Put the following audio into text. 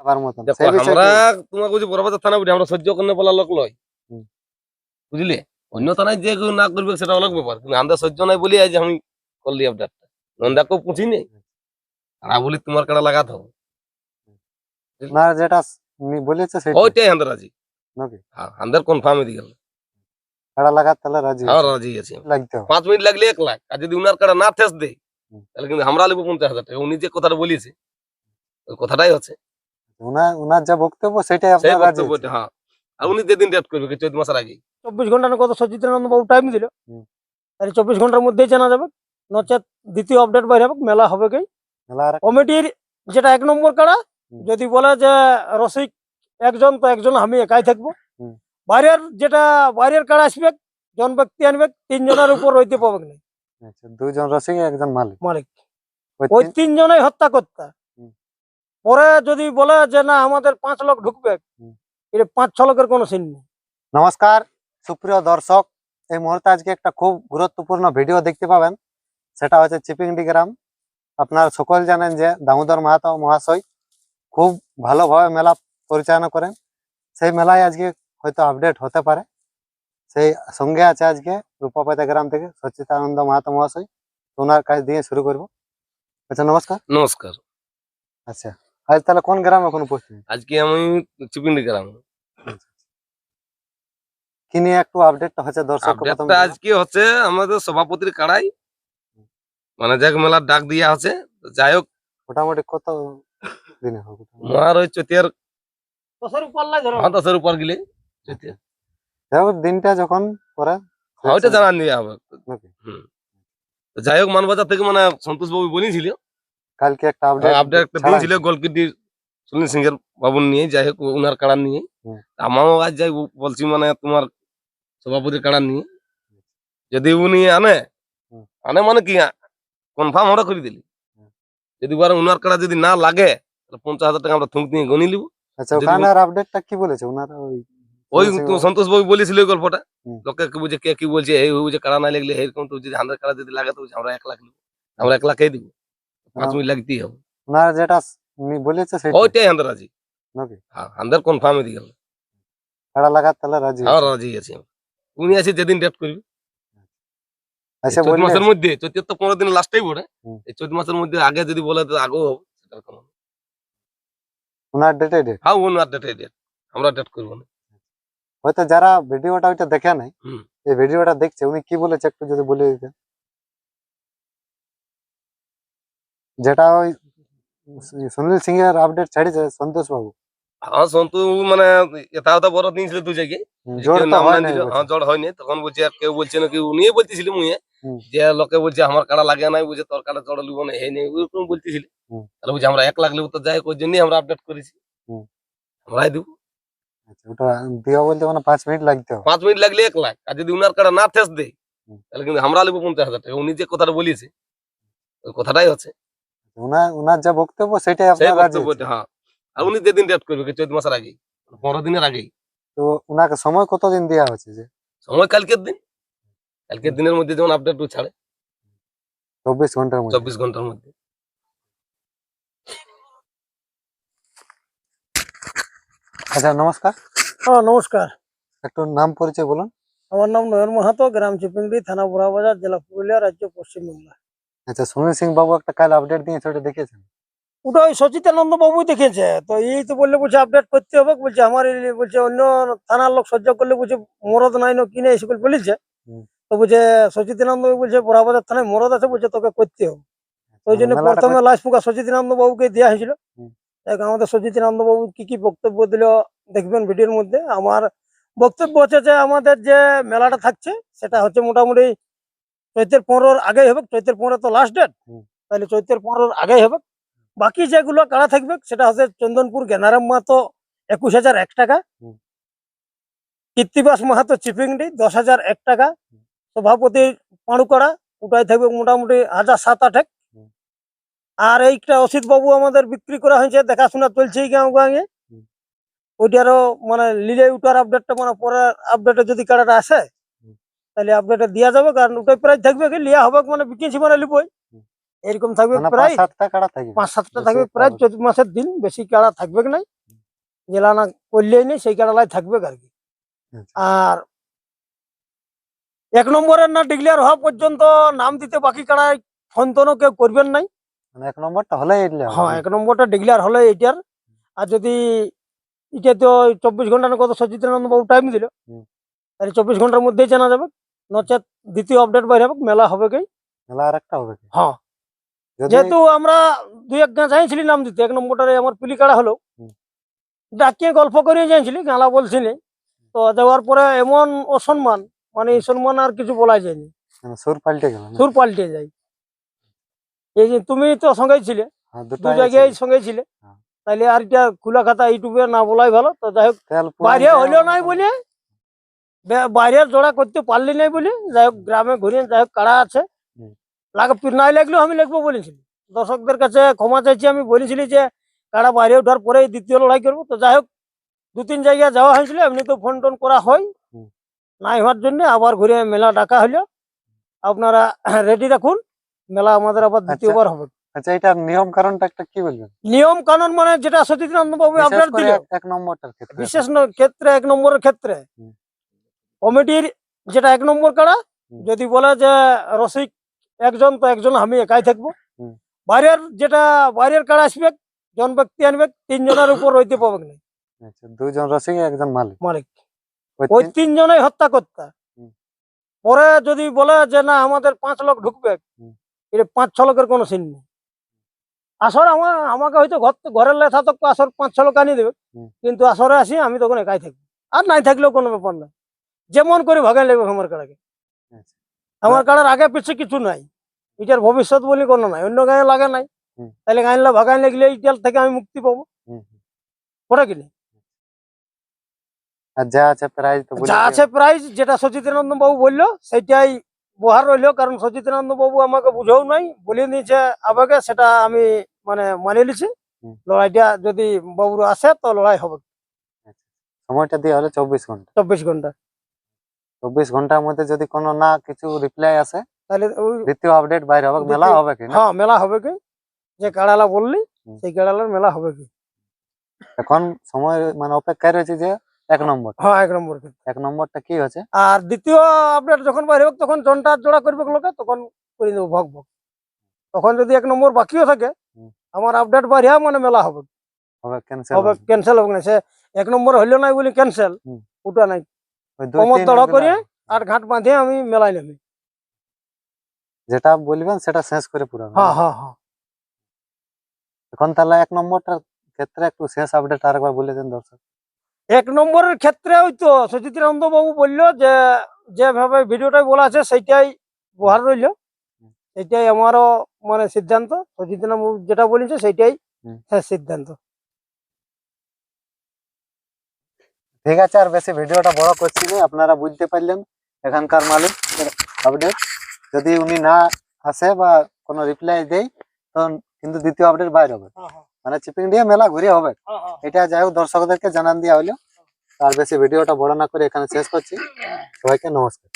দেখো আমরা তোমাকে বলছি বড়বাজার থানা বুঝি আমরা সহ্য করতে বলা লোক লয়, বুঝলে? অন্য থানায় যে কেউ না করবে সেটা অলগ ব্যাপার, কিন্তু আমরা সহ্য নাই বলি আজ আমি করলি আপডেটটা। নন্দাকেও পুঁছি নেই আর বলি তোমার কাটা লাগাতে হবে, না যেটা বলেছে ওইটাই আমরা রাজি। হ্যাঁ আমাদের কনফার্ম এদিকে কাড়া লাগাতে তাহলে রাজি হ্যাঁ রাজি আছি। লাগতে হবে 5 মিনিট লাগলে 1 লাখ, আর যদি উনার কাটা না ঠেস দেয় তাহলে কিন্তু আমরা লিখবো 50,000 টাকা। উনি যে কথাটা বলিয়েছে ওই কথাটাই হচ্ছে, ওনার যা বক্তব্য সেটাই সেই আপনারা রাজি বক্তব্যটা। হ্যাঁ আর উনি যেদিন ডেট করবে 14 মাসের আগে 24 ঘন্টা না কত সচিদানন্দ বাবু টাইম দিল, তাহলে 24 ঘন্টার মধ্যেই জানা যাবে, নচেত দ্বিতীয় আপডেট বাইরে হবে, মেলা হবে কি কমিটির যেটা 1 নম্বর কাড়া। যদি বলে যে রসিক একজন তো একজন আমি একাই থাকবো, বাইরের যেটা বাইরের কাড়া আসবে জন ব্যক্তি আনবে 3 জনের উপর রইতে পাবে না। আচ্ছা 2 জন রসিক একজন মালিক ওই 3 জনেই হত্যা করতে। পরে যদি বলে যে না আমাদের 5 লোক ঢুকবে, এটা 5-6 লোকের কোনো সিন নেই। নমস্কার সুপ্রিয় দর্শক, এই মুহূর্তে আজকে একটা খুব গুরুত্বপূর্ণ ভিডিও দেখতে পাবেন। সেটা হচ্ছে চিপিংডি গ্রাম। আপনারা সকল জানেন যে দামোদর মাহাতো মহাশয় খুব ভালোভাবে মেলা পরিচালনা করেন। সেই মেলায় আজকে হয়তো আপডেট হতে পারে। সেই সঙ্গে আছে আজকে রূপাপাতা গ্রাম থেকে সচিদানন্দ মাহাতো মহাশয়। ওনার কাজ দিয়ে শুরু করব। আচ্ছা নমস্কার। নমস্কার। আচ্ছা আজ তাহলে কোন গ্রামে এখন উপস্থিত? আজকে আমি চিপিন্ডি গ্রাম। কি নিয়ে একটু আপডেটটা হচ্ছে দর্শক? আজকে হচ্ছে আমাদের সভাপতির কাড়াই, মানে যাক মেলার ডাক দিয়া আছে। যাই হোক মোটামুটি কত দিনে হবে? আর ওই চৈতের 10 উপর গেলে দিনটা যখন পরে ওইটা জানা নিয়ে হবে। যাই হোক মানবাজার থেকে মানে সন্তোষ বাবু বলেছিল কালকে একটা আপডেট একটা দিয়েছিল গোলকিটি সুনীল সিং এর বাবুর নিয়ে। যাই হোক উনার কাড়া নিয়ে আমারও আজ যাই বলছি মানে তোমার সভাপতির কাড়া নিয়ে যদি উনি আনে মানে কি কনফার্ম আমরা করে দিলি। যদি উনার কাড়া যদি না লাগে তাহলে 50,000 টাকা আমরা থুঁক দিয়ে গনি নিব। আচ্ছা ওখানে আপডেটটা কি বলেছে ওনারা? ওই সন্তোষ বাবু বলেছিল ওই গল্পটা, লোকে কি বুঝে কে কি বলছে এই বুঝে কাড়া না লাগলে এরকম, তো যদি 100 কাড়া যদি লাগে তো আমরা 1 লাখ নিব, আমরা 1 লাখই দিব। 5 মিনিট লাগতেই হবে। ওনারা যেটা বলেছে ওইটাই আমরা রাজি। হ্যাঁ আমাদের কনফার্ম এদিকে গেল কাড়া লাগাতে তাহলে রাজি। হ্যাঁ রাজি আছি। উনি আছে যেদিন ডেট করবি আচ্ছা 14 মাসের মধ্যে, 14 তো 15 দিন লাস্টেই পড়ে, এই 14 মাসের মধ্যে আগে যদি বলে তো আগেও হবে। ওনার ডেটে ডেট? হ্যাঁ ওনার ডেটে ডেট, আমরা ডেট করবো না। হয়তো যারা ভিডিওটা ওইটা দেখে নাই, এই ভিডিওটা দেখছে, উনি কি বলেছে একটু যদি বলে দিতেন। যেটা ওই সুনীল সিং এর আপডেট ছাড়িয়েছে সন্তোষ বাবু। হ্যাঁ সন্তু মানে এটা বড় দিন ছিল 2 জায়গায়, জড় হয়নি তখন বলছে। আর কেউ বলছে নাকি উনি বলতেছিল মুয়ে যে লোকে বলছে আমার কাড়া লাগে নাই, বুঝে তোর কাড়া জড় লিব না এই নেই ওরকম বলতেছিল। তাহলে বুঝে আমরা 1 লাখ লিব, তো যাই ওই জন্যই আমরা আপডেট করেছি, আমরাই দেবো। ওটা দিয়া বলতে মানে 5 মিনিট লাগতে হবে। 5 মিনিট লাগলে 1 লাখ, আর যদি উনার কাড়া না ঠেস দেয় তাহলে কিন্তু আমরা লিব 50,000 টাকা। উনি যে কথাটা বলিয়েছে ওই কথাটাই হচ্ছে, ওনার যা বক্তব্য সেটাই আপনারা রাজি? হ্যাঁ আর উনি যেদিন ডেট করবে 14 মাসের আগে 15 দিনের আগেই। তো ওনাকে সময় কতদিন দেওয়া হচ্ছে? যে সময় কালকের দিন, কালকের দিনের মধ্যে যেমন আপডেট ছাড়ে 24 ঘন্টার মধ্যে। 24 ঘন্টার মধ্যে। আচ্ছা নমস্কার। হ্যাঁ নমস্কার। একটু নাম পরিচয় বলুন। আমার নাম নয়ন মাহাতো, গ্রাম চিপিংডি, থানা বুড়াবাজার, জেলা পুরুলিয়া, রাজ্য পশ্চিমবাংলা। আচ্ছা সুনীল সিং বাবু একটা কাল আপডেট দিয়েছে, ওটা দেখেছেন? ওটা ওই সচিদানন্দ বাবুই দেখেছে। তো এই তো বললে বলছে আপডেট করতে হবে, বলছে আমার বলছে অন্য থানার লোক সহ্য করলে বলছে মরদ নাই না কিনে এই সকল বলেছে। তো বলছে সচিদানন্দ বাবু বলছে বুড়াবাজার থানায় মরদ আছে, বলছে তোকে করতে হবে। ওই জন্য প্রথমে লাশ পোকা সচিদানন্দ বাবুকে দেওয়া হয়েছিল। আমাদের সচিদানন্দ বাবু কি কি বক্তব্য দিল দেখবেন ভিডিওর মধ্যে। আমার বক্তব্য হচ্ছে যে আমাদের যে মেলাটা থাকছে সেটা হচ্ছে মোটামুটি চৈতের 15 আগেই হবে। চৈতের 15 তো লাস্ট ডেট, তাহলে চৈতের 15 আগেই হবে। বাকি যেগুলো কাড়া থাকবে সেটা হচ্ছে চন্দনপুর জ্ঞানারাম মাহাতো 21,001 টাকা, কীর্তিবাস মাহাতো চিপিংডি 10,001 টাকা, সভাপতির পাঁড়ুকাড়া ওটাই থাকবে মোটামুটি 1,007-8। আর এইটা অসিত বাবু আমাদের বিক্রি করা হয়েছে, দেখাশোনা চলছে গাঁও গাঁয়ে। ওইটারও মানে লিলে ওটার আপডেটটা মানে পরে আপডেটে যদি কাড়াটা আসে তাহলে আপডেটে দেওয়া যাবে, কারণ ওটাই প্রাইস থাকবে কি লিয়া হবে মানে বিকেছি মানে লিবই এরকম থাকবে। প্রায় 5-7টা কাড়া থাকবে, 5-7টা থাকবে প্রায় 14 মাসের দিন, বেশি কাড়া থাকবে কি নাই। জেলা না করলেই নেই সেই কাড়ালাই থাকবে আর কি। আচ্ছা। আর 1 নম্বরের না ডিক্লেয়ার হওয়া পর্যন্ত নাম দিতে বাকি কাড়ায় ফোন টোনও কেউ করবেন নাই। মানে 1 নম্বরটা হলে এলে হবে। হ্যাঁ 1 নম্বরটা ডিক্লেয়ার হলে এটার। আর যদি এটা তো 24 ঘন্টা না কত সচিদানন্দ বাবু টাইম দিল, হুম। তাহলে 24 ঘন্টার মধ্যেই জানা যাবে, নচেত দ্বিতীয় আপডেট বাইরে হবে, মেলা হবে কি। মেলা আর একটা হবে কি? হ্যাঁ যদি যেহেতু আমরা 2-1 গাঁ চাইছিলি নাম দিতে, 1 নম্বরটারে আমার পিলি কাড়া হলো, হুম। ডাকিয়ে গল্প করে যাইছিলি, গালা বলছিলি, তো যাওয়ার পরে এমন অসম্মান, মানে এই সম্মান আর কিছু বলা যায়নি, মানে সুর পাল্টে গেল না? সুর পাল্টে যায়। এই যে তুমি তো সঙ্গেই ছিলে, হ্যাঁ, 2 দুটাই জায়গায় আছে। সঙ্গে ছিলে, হ্যাঁ। তাইলে আর এটা খোলা খাতা ইউটিউবে না বলাই ভালো। তো যাই হোক তেল পুরান বাইরে দেওয়া হইলেও নাই মতো। বলে, বাইরের জোড়া করতে পারলি নাই বলে, যাই হোক গ্রামে ঘুরে যাই হোক কাড়া আছে, হুম। নাই লাগলেও আমি লিখবো বলেছিলি। দর্শকদের কাছে ক্ষমা চাইছি, আমি বলেছিলি যে কাড়া বাইরে ওঠার পরে দ্বিতীয় লড়াই করবো। তো যাই হোক 2-3 জায়গায় যাওয়া হয়েছিল, এমনি তো ফোন টোন করা হয়, হুম। নাই হওয়ার জন্য আবার ঘুরে মেলা ডাকা হলো। আপনারা রেডি রাখুন, মেলা আমাদের আবার দ্বিতীয়বার হবে। আচ্ছা, এটার নিয়ম কারণটা একটা কি বলবেন? নিয়ম কানুন মানে যেটা সচিদানন্দ বাবু বিশেষ আপডেট করে দিল, 1 নম্বরটার ক্ষেত্রে। বিশেষ ক্ষেত্রে 1 নম্বরের ক্ষেত্রে হুম। কমিটির যেটা 1 নম্বর কাড়া, হুম। যদি বলে যে রসিক একজন, তো একজন আমি একাই থাকবো। হুম। বাইরের কাড়া আসবে, জন ব্যক্তি আনবে, 3 জনের উপর রইতে পারবে না আচ্ছা, 2 জন রসিক, 1 জন মালিক। মালিক, ওই ওই তিন- 3 জনেই হত্যা করতে। হুম। পরে যদি বলে যে না আমাদের 5 লোক ঢুকবে, হুম। এটা 5-6 লোকের কোনো সিন নেই। আসর আমাকে হয়তো ঘরের লেখা তো আসর 5-6 লোক আনিয়ে দেবে, হুম। কিন্তু আসরে আসি আমি তখন একাই থাকবো, আর নাই থাকলেও কোনো ব্যাপার নাই, যেমন করে ভাগাই লাগবে আমার কাড়াকে। আচ্ছা। আমার কাড়ার আগে পিছে কিছু নাই, এটার ভবিষ্যৎ বলে কোনো নাই, অন্য গায়ে লাগে নাই, হুম। তাহলে গাইলে ভাগাই লাগলে এইটার থেকে আমি মুক্তি পাবো, হুম। ওটা কিনে। আর যা আছে প্রাইজ তো বলে যা দিও। আছে প্রাইজ যেটা সচিদানন্দ বাবু বললো সেটাই বহার রইলো, কারণ সচিদানন্দ বাবু আমাকে বুঝাও নাই, বলে দিয়েছে আবেগে, সেটা আমি মানে মানিয়ে নিছি। হুম। লড়াইটা যদি বাবুর আসে তো লড়াই হবে সময়টা দিয়ে হলে 24 ঘন্টা। 24 ঘন্টা। 24 ঘন্টার মধ্যে যদি কোনো না কিছু রিপ্লাই আসে, তাহলে ওই দ্বিতীয় আপডেট বাইরে হবে, মেলা দ্বিতীয়- হবে কি না? হ্যাঁ মেলা হবে কি, যে কাড়ালা বললি হুম। সেই কাড়ালার মেলা হবে কি। এখন সময় মানে অপেক্ষায় রয়েছে যে 1 নম্বর। হ্যাঁ 1 নম্বর। 1 নম্বরটা কি হচ্ছে? আর দ্বিতীয় আপডেট যখন বাইরে হোক তখন জনটা জোড়া করবে লোকে, তখন করে দেবো ভগ ভগ। তখন যদি 1 নম্বর বাকিও থাকে, হুম। আমার আপডেট বাইরে মানে মেলা হবে, হবে ক্যান্সেল হবে ক্যান্সেল হবে না। সে 1 নম্বর হইলো নাই বলে ক্যান্সেল, হুম। ওটা নাই, ওই 2 কমর 3 দড় করে আর ঘাট বাঁধে আমি মেলায় নেবে। যেটা বলবেন সেটা শেষ করে পুরাবেন। হ্যাঁ হ্যাঁ হ্যাঁ। এখন তাহলে 1 নম্বরটার ক্ষেত্রে একটু শেষ আপডেট আরেকবার বলে দেন দর্শক। 1 নম্বরের ক্ষেত্রে ওই তো সচিদানন্দ বাবু বললো যে যেভাবে ভিডিওটাই বলা আছে সেইটাই বহার রইলো, এটাই আমারও মানে সিদ্ধান্ত, সচিদানন্দ বাবু যেটা বলেছে সেইটাই হুম। শেষ সিদ্ধান্ত। ঠিক আছে, আর বেশি ভিডিওটা বড় করছি না, আপনারা বুঝতে পারলেন এখানকার মালিক আপডেট। যদি উনি না আসে বা কোনো রিপ্লাই দেয় তো কিন্তু দ্বিতীয় আপডেট বাইরে হবে, মানে চিপিং দিয়ে মেলা ঘুরে হবে। এটা যাই হোক দর্শকদেরকে জানান দেওয়া হলো। আর বেশি ভিডিওটা বড় না করে এখানে শেষ করছি। সবাইকে নমস্কার।